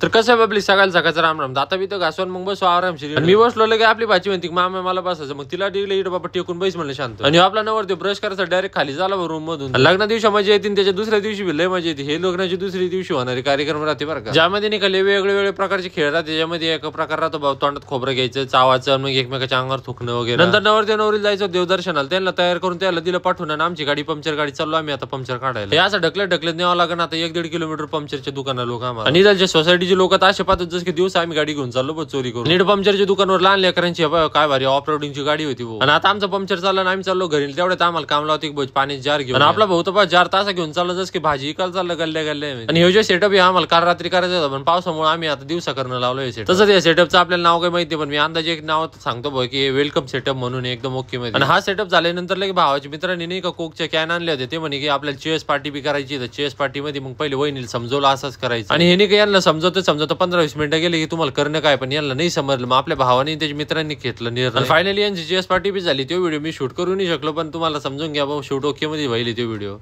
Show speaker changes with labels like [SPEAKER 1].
[SPEAKER 1] तर कसं आपली सकाळ सकाळचं राम राम आता बी तर घासवून मग बसू आरामशीर. आणि मी बसलो लगे आपली भाची म्हणते मामा मला बसायचं, मग तिला डिगले इकडे बाबा टेकून बैस म्हणलं शांत. आणि आपला नवरदेव ब्रश करायचा डायरेक्ट खाली झाला रूम मधून. लग्न दिवशी मजा येते, त्याच्या दुसऱ्या दिवशी बी लय मजा येते. हे लग्नाची दुसरी दिवशी होणारे कार्यक्रम राहते बरं का, ज्यामध्ये निघाले वेगवेगळे प्रकारचे खेळ राहते. त्याच्यामध्ये एक प्रकार राहतो भाऊ तोंडात खोबरं घ्यायचं, चावाचं, मग एकमेकाच्या अंगावर थुकणं वगैरे. नंतर नवरदेव नवरीला जायचं देवदर्शनाला, त्यांना तयार करून त्याला दिलं पाठवून. आणि आमची गाडी पंक्चर गाडी चाललो आम्ही आता पंक्चर काढायला. हे असं ढकलत न्यावं लागेल आता 1-1.5 किलोमीटर पंक्चरच्या दुकाना लोक आम्हाला. आणि इथलच्या सोसायटीचे लोक असे पाहतात जसं की दिवस आम्ही गाडी घेऊन चाललो चोरी करून. नीट पंक्चरच्या दुकानावर लहान लेकरांची काय भारी ऑफ रोडिंगची गाडी होती भाऊ. आणि आता आमचं पंक्चर चाललं आणि आम्ही चाललो घरी. तेवढ्यात आम्हाला काम लावते पाणी जार घेऊन. आणि आपला भाऊ तर 4 तास घेऊन चाललं जसं की भाजी इकायला चाललं गल्ल्या गल्ल्या. आणि हे जे सेटअप आहे आम्हाला काल रात्री करायचं होतं, पण पावसामुळे आम्ही आता दिवसा करणं लावलं सेटअप. तसंच या सेटअपचं आपल्याला नाव काही माहिती, पण मी अंदाजे एक नाव सांगतो भाऊ की वेलकम सेटअप म्हणून एकदम ओके मध्ये. आणि हा सेटअप झाल्यानंतर लगे भावाच्या मित्रांनी नाही का कोकच्या कॅन आणले होते. ते म्हणे की आपल्याला चेस पार्टी बी करायची. तर चेस पार्टी मध्ये मग पहिले वहिनीला समजवलं असंच करायचं. आणि हे नाही का यांना समजवतं 15-20 मिनिटं गेले की तुम्हाला करणं काय, पण यांना नाही समजलं. मग आपल्या भावाने त्याच्या मित्रांनी घेतलं निर्णय. फायनली यांची चेस पार्टी बी झाली. तो व्हिडिओ मी शूट करू नाही शकलो, पण तुम्हाला समजून घ्या भाऊ शूट ओके मध्ये व्हायली तो व्हिडिओ.